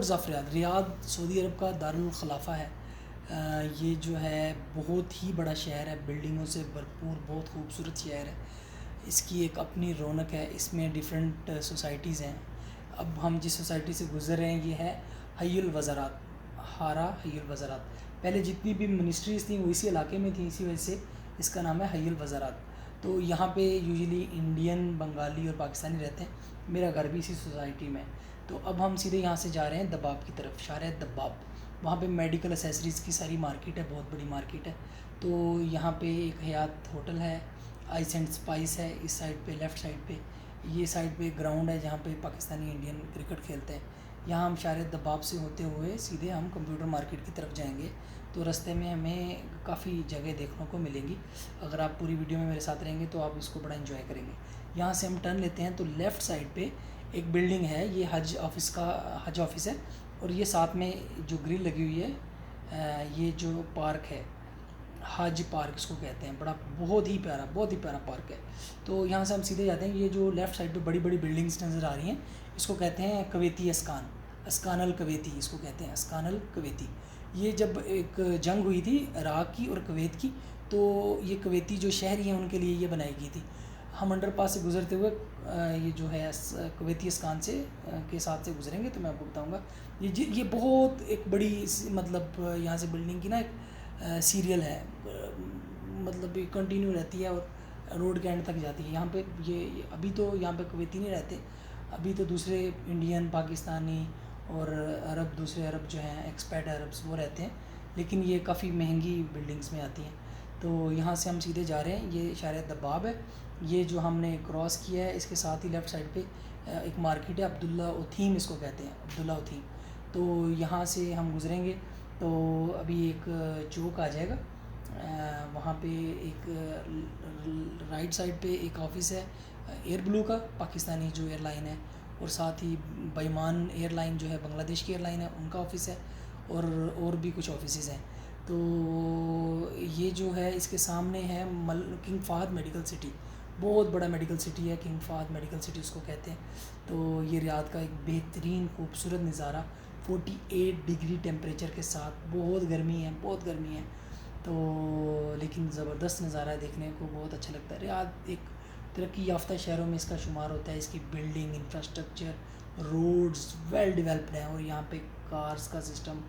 Outskirts of Riyadh. Riyadh Saudi Arabia का दारुल खलाफा है। ये जो है बहुत ही बड़ा शहर है, बिल्डिंगों से भरपूर, बहुत खूबसूरत शहर है। इसकी एक अपनी रौनक है, इसमें डिफरेंट सोसाइटीज़ हैं। अब हम जिस सोसाइटी से गुज़र रहे हैं ये है हय्युल वज़ारात, हारा हय्युल वज़ारात। पहले जितनी भी मिनिस्ट्रीज़ थी वो इसी इलाके में थी, इसी वजह से इसका नाम है हय्युल वज़ारात। तो यहाँ पे यूजुअली इंडियन, बंगाली और पाकिस्तानी रहते हैं। मेरा घर भी इसी सोसाइटी में है। तो अब हम सीधे यहाँ से जा रहे हैं दबाब की तरफ, शारे दबाब। वहाँ पे मेडिकल एसेसरीज़ की सारी मार्केट है, बहुत बड़ी मार्केट है। तो यहाँ पे एक हयात होटल है, आइस एंड स्पाइस है इस साइड पे, लेफ़्ट साइड पे। ये साइड पे ग्राउंड है जहाँ पे पाकिस्तानी इंडियन क्रिकेट खेलते हैं। यहाँ हम शारे दबाब से होते हुए सीधे हम कंप्यूटर मार्केट की तरफ जाएंगे। तो रास्ते में हमें काफ़ी जगह देखने को मिलेंगी। अगर आप पूरी वीडियो में मेरे साथ रहेंगे तो आप इसको बड़ा एंजॉय करेंगे। यहाँ से हम टर्न लेते हैं तो लेफ़्ट साइड पे एक बिल्डिंग है, ये हज ऑफिस है। और ये साथ में जो ग्रिल लगी हुई है, ये जो पार्क है हज पार्क इसको कहते हैं, बड़ा बहुत ही प्यारा पार्क है। तो यहाँ से हम सीधे जाते हैं। ये जो लेफ़्ट साइड पे बड़ी बड़ी बिल्डिंग्स नज़र आ रही हैं, इसको कहते हैं कवेती अस्कान, अस्कान अल कवेती इसको कहते हैं, अस्कान अल कवेती। ये जब एक जंग हुई थी इराक़ की और कुवैत की, तो ये कवेती जो शहरी हैं उनके लिए ये बनाई गई थी। हम अंडरपास से गुज़रते हुए ये जो है कवेती अस्कान से के साथ से गुजरेंगे तो मैं आपको बताऊँगा। ये बहुत एक बड़ी मतलब यहाँ से बिल्डिंग की ना एक सीरियल है, मतलब ये कंटिन्यू रहती है और रोड के एंड तक जाती है। यहाँ पे ये अभी तो यहाँ पे कुवैती नहीं रहते, अभी तो दूसरे इंडियन, पाकिस्तानी और अरब, दूसरे अरब जो हैं एक्सपैट अरब्स वो रहते हैं, लेकिन ये काफ़ी महंगी बिल्डिंग्स में आती हैं। तो यहाँ से हम सीधे जा रहे हैं, ये शायद दबाब है। ये जो हमने क्रॉस किया है इसके साथ ही लेफ़्ट साइड पे एक मार्केट है, अब्दुल्ला उथीम इसको कहते हैं, अब्दुल्ला उथीम। तो यहाँ से हम गुज़रेंगे तो अभी एक चौक आ जाएगा, वहाँ पे एक राइट साइड पे एक ऑफ़िस है एयर ब्लू का, पाकिस्तानी जो एयरलाइन है, और साथ ही बेईमान एयरलाइन जो है बांग्लादेश की एयरलाइन है, उनका ऑफ़िस है, और भी कुछ ऑफिसेज हैं। तो ये जो है इसके सामने है किंग फाहद मेडिकल सिटी, बहुत बड़ा मेडिकल सिटी है, किंग फाहद मेडिकल सिटी उसको कहते हैं। तो ये रियाद का एक बेहतरीन खूबसूरत नज़ारा, 48 डिग्री टेम्परेचर के साथ, बहुत गर्मी है, बहुत गर्मी है। तो लेकिन ज़बरदस्त नज़ारा है, देखने को बहुत अच्छा लगता है। रियाद एक तरक्की याफ्ता शहरों में इसका शुमार होता है। इसकी building, infrastructure, roads well developed हैं, और यहाँ पे कार्स का सिस्टम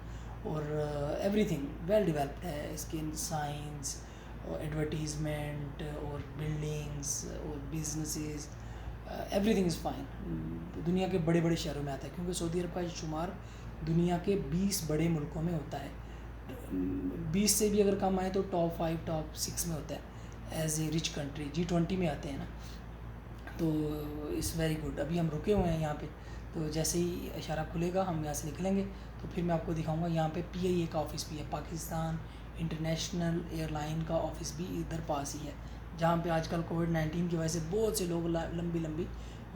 और एवरीथिंग वेल डेवलप्ड है। इसके साइंस और एडवर्टीज़मेंट और बिल्डिंग्स और बिजनेसेस, एवरीथिंग इज़ फाइन। दुनिया के बड़े बड़े शहरों में आता है, क्योंकि सऊदी अरब का शुमार दुनिया के 20 बड़े मुल्कों में होता है। 20 से भी अगर कम आए तो टॉप 5, टॉप 6 में होता है as a rich country. G20 में आते हैं ना, तो इट्स वेरी गुड। अभी हम रुके हुए हैं यहाँ पे, तो जैसे ही इशारा खुलेगा हम यहाँ से निकलेंगे तो फिर मैं आपको दिखाऊंगा। यहाँ पे PIA का ऑफ़िस भी है, पाकिस्तान इंटरनेशनल एयरलाइन का ऑफ़िस भी इधर पास ही है, जहाँ पे आजकल कोविड-19 की वजह से बहुत से लोग लंबी लंबी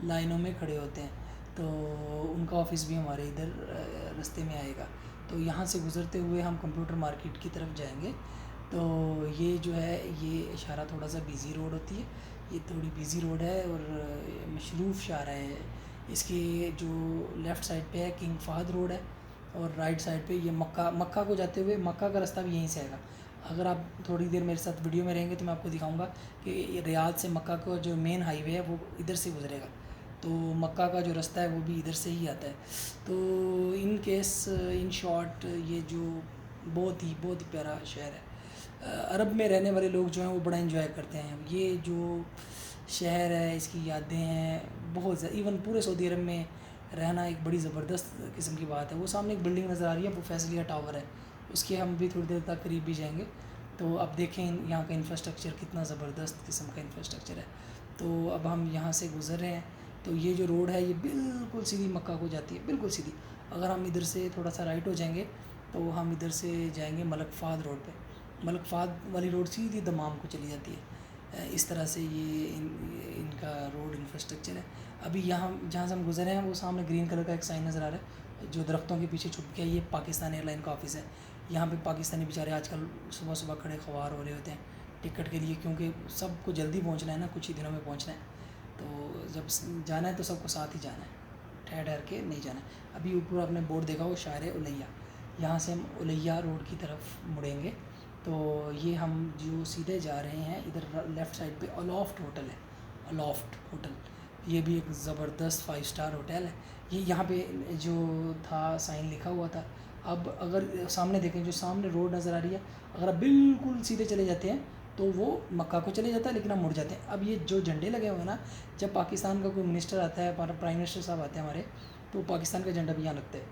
लाइनों में खड़े होते हैं। तो उनका ऑफ़िस भी हमारे इधर रास्ते में आएगा। तो यहाँ से गुज़रते हुए हम कंप्यूटर मार्केट की तरफ जाएंगे। तो ये जो है, ये इशारा थोड़ा सा बिज़ी रोड होती है, ये थोड़ी बिज़ी रोड है और मशरूफ़ शारा है। इसके जो लेफ़्ट साइड पे है किंग फाहद रोड है, और राइट साइड पे ये मक्का को जाते हुए, मक्का का रास्ता भी यहीं से आएगा। अगर आप थोड़ी देर मेरे साथ वीडियो में रहेंगे तो मैं आपको दिखाऊंगा कि रियाद से मक्का का जो मेन हाईवे है वो इधर से गुजरेगा, तो मक्का का जो रास्ता है वो भी इधर से ही आता है। तो इन केस, इन शॉर्ट, ये जो बहुत ही प्यारा शहर है। अरब में रहने वाले लोग जो हैं वो बड़ा एंजॉय करते हैं। ये जो शहर है इसकी यादें हैं बहुत ज़्यादा, इवन पूरे सऊदी अरब में रहना एक बड़ी ज़बरदस्त किस्म की बात है। वो सामने एक बिल्डिंग नज़र आ रही है, वो फैसलिया टावर है, उसके हम भी थोड़ी देर तक करीब भी जाएंगे। तो अब देखें यहाँ का इंफ्रास्ट्रक्चर कितना ज़बरदस्त किस्म का इंफ्रास्ट्रक्चर है। तो अब हम यहाँ से गुज़र रहे हैं, तो ये जो रोड है ये बिल्कुल सीधी मक्का को जाती है, बिल्कुल सीधी। अगर हम इधर से थोड़ा सा राइट हो जाएंगे तो हम इधर से जाएंगे मलक फ़ाद रोड पे। मलक फ़ाद वाली रोड सीधी दमाम को चली जाती है। इस तरह से ये इनका रोड इंफ्रास्ट्रक्चर है। अभी यहाँ जहाँ से हम गुजरे हैं वो सामने ग्रीन कलर का एक साइन नज़र आ रहा है जो दरख्तों के पीछे छुप गया, ये पाकिस्तान एयरलाइन का ऑफ़िस है। यहाँ पे पाकिस्तानी बेचारे आजकल सुबह सुबह खड़े ख्वार हो रहे होते हैं टिकट के लिए, क्योंकि सबको जल्दी पहुँचना है ना, कुछ ही दिनों में पहुँचना है। तो जब जाना है तो सबको साथ ही जाना है। ठहर के नहीं जाना है। अभी ऊपर आपने बोर्ड देखा वो शायर उलैया, यहाँ से हम उलैया रोड की तरफ मुड़ेंगे तो ये हम जो सीधे जा रहे हैं इधर लेफ़्ट साइड पे अलोफ्ट होटल है, अलोफ्ट होटल, ये भी एक ज़बरदस्त 5 स्टार होटल है। ये यहाँ पे जो था साइन लिखा हुआ था। अब अगर सामने देखें, जो सामने रोड नज़र आ रही है, अगर आप बिल्कुल सीधे चले जाते हैं तो वो मक्का को चले जाता है, लेकिन हम मुड़ जाते हैं। अब ये जो झंडे लगे हुए हैं ना, जब पाकिस्तान का कोई मिनिस्टर आता है, प्राइम मिनिस्टर साहब आते हैं हमारे, तो पाकिस्तान का झंडा भी यहाँ लगता है।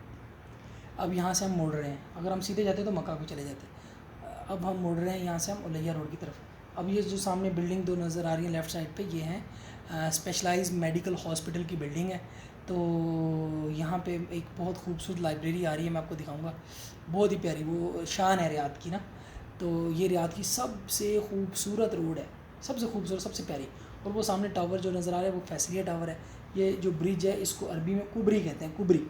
अब यहाँ से हम मुड़ रहे हैं, अगर हम सीधे जाते तो मक्का को चले जाते। अब हम मुड़ रहे हैं यहाँ से हम उलैया रोड की तरफ। अब ये जो सामने बिल्डिंग दो नज़र आ रही है लेफ़्ट साइड पे, ये हैं स्पेशलाइज्ड मेडिकल हॉस्पिटल की बिल्डिंग है। तो यहाँ पे एक बहुत खूबसूरत लाइब्रेरी आ रही है, मैं आपको दिखाऊंगा, बहुत ही प्यारी, वो शान है रियाद की ना। तो ये रियाद की सबसे खूबसूरत रोड है, सबसे खूबसूरत, सबसे प्यारी। और वो सामने टावर जो नज़र आ रहा है वो फैसलिया टावर है। ये जो ब्रिज है इसको अरबी में कुबरी कहते हैं, कुबरी।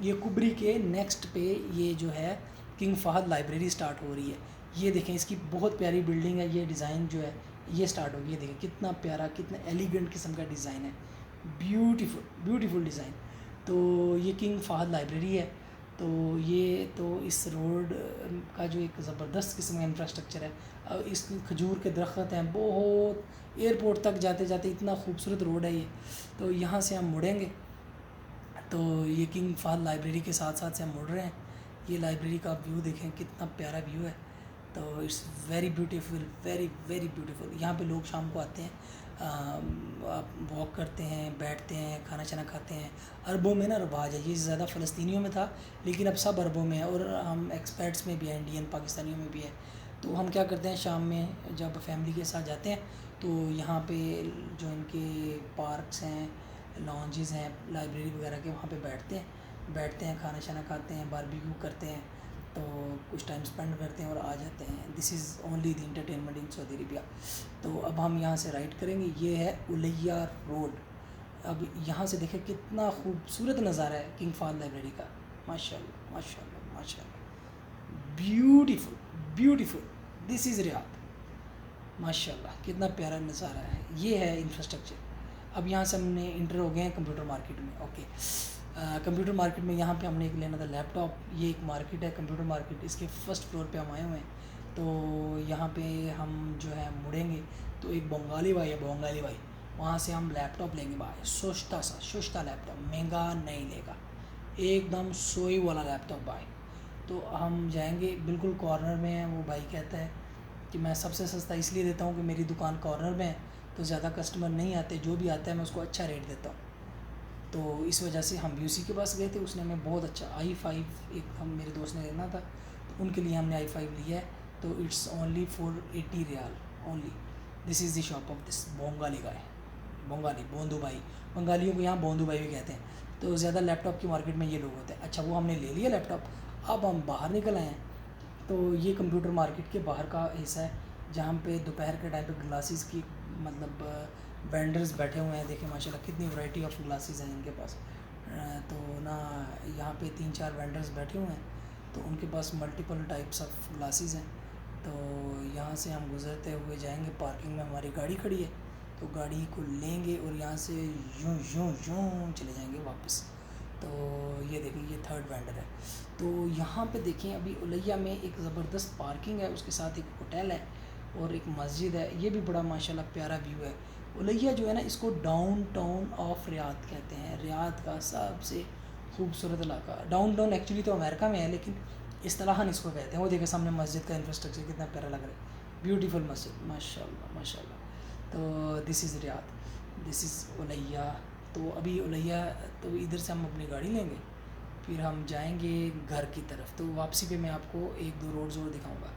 ये कुबरी के नेक्स्ट पे ये जो है किंग फ़हद लाइब्रेरी स्टार्ट हो रही है। ये देखें, इसकी बहुत प्यारी बिल्डिंग है। ये डिज़ाइन जो है ये स्टार्ट होगी, ये देखें कितना प्यारा, कितना एलिगेंट किस्म का डिज़ाइन है, ब्यूटीफुल ब्यूटीफुल डिज़ाइन। तो ये किंग फ़हद लाइब्रेरी है। तो ये तो इस रोड का जो एक ज़बरदस्त किस्म का इंफ्रास्ट्रक्चर है। अब इस खजूर के दरख्त हैं बहुत, एयरपोर्ट तक जाते जाते इतना खूबसूरत रोड है ये। तो यहाँ से हम मुड़ेंगे तो ये किंग फ़हद लाइब्रेरी के साथ साथ से हम मुड़ रहे हैं। ये लाइब्रेरी का व्यू देखें कितना प्यारा व्यू है। तो it's very beautiful, very very beautiful. यहाँ पे लोग शाम को आते हैं, आप वॉक करते हैं, बैठते हैं, खाना चाना खाते हैं। अरबों में ना रवाज है, ये ज़्यादा फ़लस्तीनियों में था लेकिन अब सब अरबों में है, और हम एक्सपर्ट्स में भी हैं, इंडियन पाकिस्तानियों में भी है। तो हम क्या करते हैं, शाम में जब फैमिली के साथ जाते हैं तो यहाँ पे जो इनके पार्क्स हैं, लॉन्जेस हैं, लाइब्रेरी वगैरह के, वहाँ पे बैठते हैं, खाना शाना खाते हैं, बारबेक्यू करते हैं, तो कुछ टाइम स्पेंड करते हैं और आ जाते हैं। This is only the entertainment in Saudi Arabia. तो अब हम यहाँ से राइट करेंगे, ये है उलैया रोड। अब यहाँ से देखें कितना खूबसूरत नज़ारा है किंग फ़हद लाइब्रेरी का, माशाल्लाह माशाल्लाह माशाल्लाह, beautiful beautiful. This is Riyadh, माशाल्लाह कितना प्यारा नज़ारा है। ये है इंफ्रास्ट्रक्चर। अब यहाँ से हमने इंटर हो गए हैं कंप्यूटर मार्केट में। ओके, कंप्यूटर मार्केट में यहाँ पे हमने एक लेना था लैपटॉप। ये एक मार्केट है कंप्यूटर मार्केट, इसके फर्स्ट फ्लोर पे हम आए हुए हैं। तो यहाँ पे हम जो है मुड़ेंगे तो एक बंगाली भाई है, बंगाली भाई, वहाँ से हम लैपटॉप लेंगे भाई, सस्ता लैपटॉप, महंगा नहीं लेगा, एकदम सोई वाला लैपटॉप भाई। तो हम जाएंगे, बिल्कुल कॉर्नर में है। वो भाई कहता है कि मैं सबसे सस्ता इसलिए देता हूँ कि मेरी दुकान कॉर्नर में है, तो ज़्यादा कस्टमर नहीं आते, जो भी आता है मैं उसको अच्छा रेट देता हूँ। तो इस वजह से हम भी उसी के पास गए थे। उसने हमें बहुत अच्छा i5, एक हम मेरे दोस्त ने लेना था तो उनके लिए हमने i5 लिया है। तो it's only 480 riyal only. This is the shop of this Bengali guy, Bengali बोंदू भाई, बंगालियों को यहाँ बोंदू भाई भी कहते हैं। तो ज़्यादा लैपटॉप की मार्केट में ये लोग होते हैं। अच्छा, वो हमने ले लिया लैपटॉप, अब हम बाहर निकल आए हैं। तो ये कंप्यूटर मार्केट के बाहर का हिस्सा है जहाँ पे दोपहर के टाइम पे ग्लासेस की मतलब वेंडर्स बैठे हुए हैं। देखें माशाल्लाह कितनी वैरायटी ऑफ ग्लासेस हैं इनके पास। तो ना यहाँ पे 3-4 वेंडर्स बैठे हुए हैं, तो उनके पास मल्टीपल टाइप्स ऑफ ग्लासेस हैं। तो यहाँ से हम गुज़रते हुए जाएंगे, पार्किंग में हमारी गाड़ी खड़ी है, तो गाड़ी को लेंगे और यहाँ से यूँ यूँ यूँ चले जाएंगे वापस। तो ये देखें, ये थर्ड वेंडर है। तो यहाँ पे देखें, अभी उलैया में एक ज़बरदस्त पार्किंग है, उसके साथ एक होटल है और एक मस्जिद है। ये भी बड़ा माशाल्लाह प्यारा व्यू है। उलैया जो है ना, इसको डाउन टाउन ऑफ रियाद कहते हैं, रियाद का सबसे खूबसूरत इलाका। डाउन टाउन एक्चुअली तो अमेरिका में है, लेकिन इस्तिलाहन इसको कहते हैं। वो देखें सामने मस्जिद का इंफ्रास्ट्रक्चर कितना प्यारा लग रहा है, ब्यूटीफुल मस्जिद, माशाल्लाह माशाल्लाह। तो this is Riyadh, this is Olaya. तो अभी उलैया, तो इधर से हम अपनी गाड़ी लेंगे, फिर हम जाएंगे घर की तरफ। तो वापसी पे मैं आपको 1-2 रोड्स और दिखाऊंगा।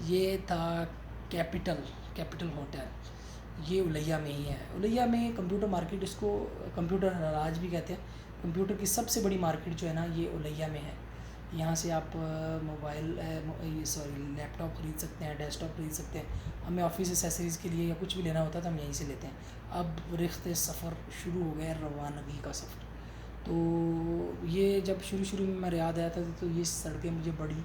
ये था कैपिटल होटल, ये उलैया में ही है। उलैया में कंप्यूटर मार्केट, इसको कंप्यूटर राज भी कहते हैं। कंप्यूटर की सबसे बड़ी मार्केट जो है ना, ये उलैया में है। यहाँ से आप लैपटॉप ख़रीद सकते हैं, डेस्कटॉप ख़रीद सकते हैं। हमें ऑफिस एसेसरीज़ के लिए या कुछ भी लेना होता है तो हम यहीं से लेते हैं। अब रिश्ते सफ़र शुरू हो गया, रवानगी का सफ़र। तो ये जब शुरू में मैं रियाद आया था तो ये सड़कें मुझे बड़ी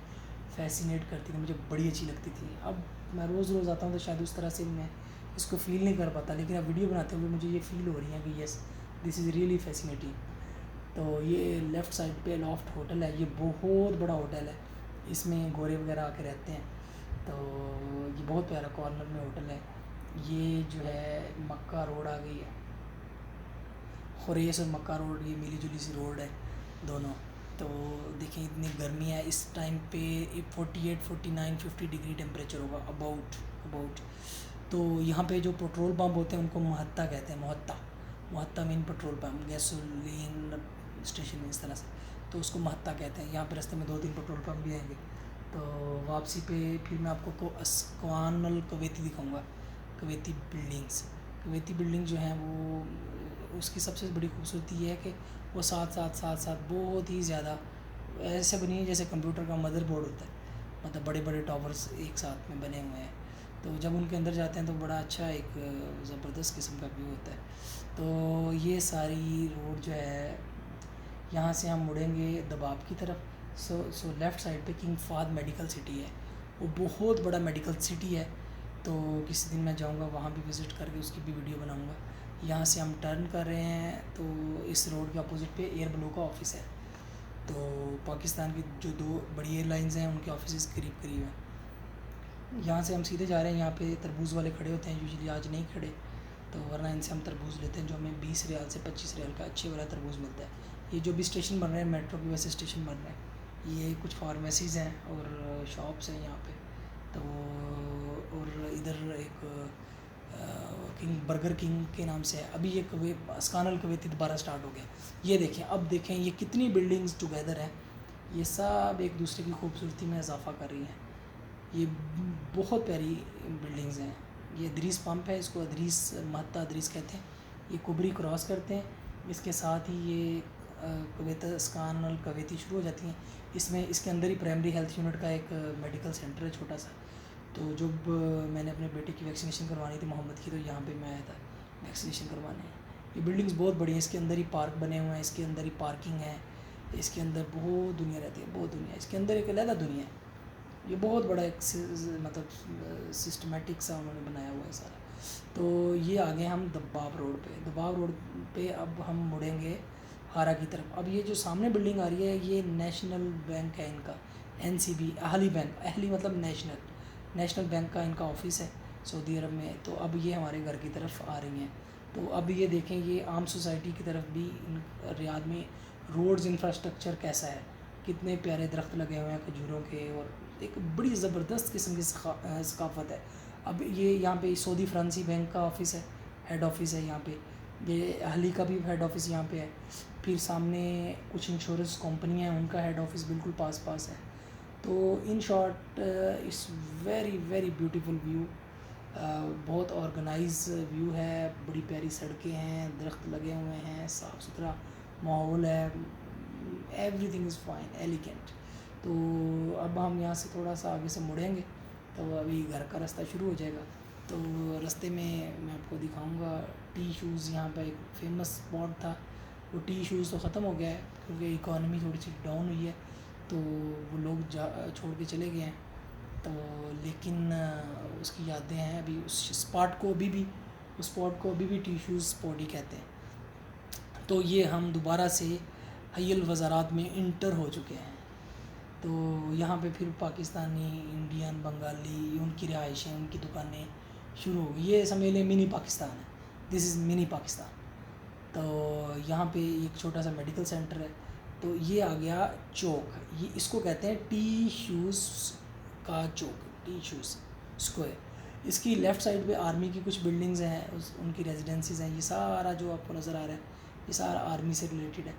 फैसिनेट करती थी, मुझे बड़ी अच्छी लगती थी। अब मैं रोज़ आता हूँ तो शायद उस तरह से मैं इसको फ़ील नहीं कर पाता, लेकिन अब वीडियो बनाते हुए मुझे ये फ़ील हो रही है कि yes, this is really fascinating. तो ये लेफ़्ट साइड पे लॉफ्ट होटल है, ये बहुत बड़ा होटल है, इसमें गोरे वगैरह आके रहते हैं। तो ये बहुत प्यारा कॉर्नर में होटल है। ये जो है मक्का रोड आ गई है, खुरेस और मक्का रोड, ये मिली जुली सी रोड है दोनों। तो देखें इतनी गर्मी है इस टाइम पे, 48 49 50 डिग्री टेम्परेचर होगा अबाउट। तो यहाँ पे जो पेट्रोल पंप होते हैं उनको महत्ता कहते हैं, महत्ता mean petrol pump, gasoline station इस तरह से, तो उसको महत्ता कहते हैं। यहाँ पे रास्ते में 2-3 पेट्रोल पंप भी आएंगे। तो वापसी पे फिर मैं आपको अस्क्वान अल कवैती दिखाऊंगा, कवैती बिल्डिंग जो है वो, उसकी सबसे बड़ी खूबसूरती ये है कि वो साथ बहुत ही ज़्यादा ऐसे बनी है जैसे कंप्यूटर का मदरबोर्ड होता है, मतलब बड़े बड़े टावर्स एक साथ में बने हुए हैं। तो जब उनके अंदर जाते हैं तो बड़ा अच्छा एक ज़बरदस्त किस्म का व्यू होता है। तो ये सारी रोड जो है, यहाँ से हम मुड़ेंगे दबाब की तरफ। सो लेफ़्ट साइड पे किंग फाहद मेडिकल सिटी है, वो बहुत बड़ा मेडिकल सिटी है। तो किसी दिन मैं जाऊँगा वहाँ भी विज़िट करके उसकी भी वीडियो बनाऊँगा। यहाँ से हम टर्न कर रहे हैं तो इस रोड के अपोजिट पे एयर ब्लू का ऑफिस है। तो पाकिस्तान की जो 2 बड़ी एयरलाइंस हैं उनके ऑफिस करीब हैं। यहाँ से हम सीधे जा रहे हैं, यहाँ पे तरबूज वाले खड़े होते हैं यूजुअली, आज नहीं खड़े, तो वरना इनसे हम तरबूज लेते हैं जो हमें 20 रियाल से 25 रियाल का अच्छे वाला तरबूज मिलता है। ये जो भी स्टेशन बन रहे हैं मेट्रो की वैसे स्टेशन बन रहे हैं, ये कुछ फार्मेसीज़ हैं और शॉप्स हैं यहाँ पे। तो और इधर एक बर्गर किंग के नाम से है। अभी ये अस्कान अल कवैती दोबारा स्टार्ट हो गया। ये देखें, अब देखें ये कितनी बिल्डिंग्स टुगेदर हैं, ये सब एक दूसरे की खूबसूरती में इजाफा कर रही हैं। ये बहुत प्यारी बिल्डिंग्स हैं। ये अदरीस पंप है, इसको अदरीस महत्ता अदरीस कहते हैं। ये कुबरी क्रॉस करते हैं, इसके साथ ही ये कवैत अस्कान अल कवैती शुरू हो जाती हैं। इसमें इसके अंदर ही प्राइमरी हेल्थ यूनिट का एक मेडिकल सेंटर है छोटा सा। तो जब मैंने अपने बेटे की वैक्सीनेशन करवानी थी मोहम्मद की, तो यहाँ पे मैं आया था वैक्सीनेशन करवाने। ये बिल्डिंग्स बहुत बड़ी हैं, इसके अंदर ही पार्क बने हुए हैं, इसके अंदर ही पार्किंग है, इसके अंदर बहुत दुनिया रहती है, बहुत दुनिया, इसके अंदर एक अलग दुनिया है। ये बहुत बड़ा एक मतलब सिस्टमेटिक सा उन्होंने बनाया हुआ है सारा। तो ये आ गए हम दबाब रोड पे अब हम मुड़ेंगे हारा की तरफ। अब ये जो सामने बिल्डिंग आ रही है ये नेशनल बैंक है इनका, NCB, अहली बैंक, अहली मतलब नेशनल बैंक का इनका ऑफिस है सऊदी अरब में। तो अब ये हमारे घर की तरफ आ रही हैं। तो अब ये देखें, ये आम सोसाइटी की तरफ भी रियाद में रोड्स इंफ्रास्ट्रक्चर कैसा है, कितने प्यारे दरख्त लगे हुए हैं खजूरों के, और एक बड़ी ज़बरदस्त किस्म की सकाफ़त है। अब ये यहाँ पे सऊदी फ्रांसी बैंक का ऑफिस है, हेड ऑफिस है यहाँ पे। ये अहली का भी हेड ऑफिस यहाँ पे है। फिर सामने कुछ इंश्योरेंस कंपनियाँ हैं, उनका हेड ऑफिस बिल्कुल पास है। तो in short it's very beautiful view, बहुत ऑर्गेनाइज व्यू है, बड़ी प्यारी सड़कें हैं, दरख्त लगे हुए हैं, साफ़ सुथरा माहौल है, एवरीथिंग इज़ फाइन, एलिगेंट। तो अब हम यहाँ से थोड़ा सा आगे से मुड़ेंगे तो अभी घर का रास्ता शुरू हो जाएगा। तो रास्ते में मैं आपको दिखाऊंगा टी शूज़, यहाँ पे एक फेमस स्पॉट था, वो टी शूज़ तो ख़त्म हो गया है क्योंकि इकॉनमी थोड़ी सी डाउन हुई है, तो वो लोग छोड़ के चले गए हैं। तो लेकिन उसकी यादें हैं अभी, उस स्पॉट को अभी भी टी शूज़ स्पॉट ही कहते हैं। तो ये हम दोबारा से हयल वज़ारात में इंटर हो चुके हैं। तो यहाँ पे फिर पाकिस्तानी, इंडियन, बंगाली, उनकी रिहाइशें, उनकी दुकानें शुरू हो गई। ये समझ लें मिनी पाकिस्तान है, दिस इज़ मिनी पाकिस्तान। तो यहाँ पे एक छोटा सा मेडिकल सेंटर है। तो ये आ गया चौक, ये इसको कहते हैं टी शूज़ का चौक, टी शूज़ स्क्वायर। इसकी लेफ़्ट साइड पे आर्मी की कुछ बिल्डिंग्स हैं, उनकी रेजिडेंसीज़ हैं। ये सारा जो आपको नज़र आ रहा है ये सारा आर्मी से रिलेटेड है।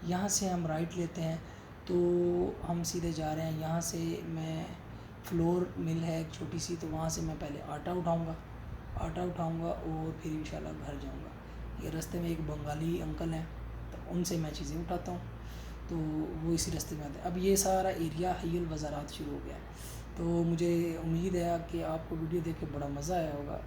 यहाँ से हम राइट लेते हैं तो हम सीधे जा रहे हैं। यहाँ से मैं फ्लोर मिल है एक छोटी सी, तो वहाँ से मैं पहले आटा उठाऊँगा और फिर इंशाल्लाह घर जाऊँगा। ये रास्ते में एक बंगाली अंकल हैं, तो उनसे मैं चीज़ें उठाता हूँ, तो वो इसी रास्ते में आते हैं। अब ये सारा एरिया हयल वज़ारात शुरू हो गया है। तो मुझे उम्मीद है कि आपको वीडियो देख के बड़ा मज़ा आया होगा।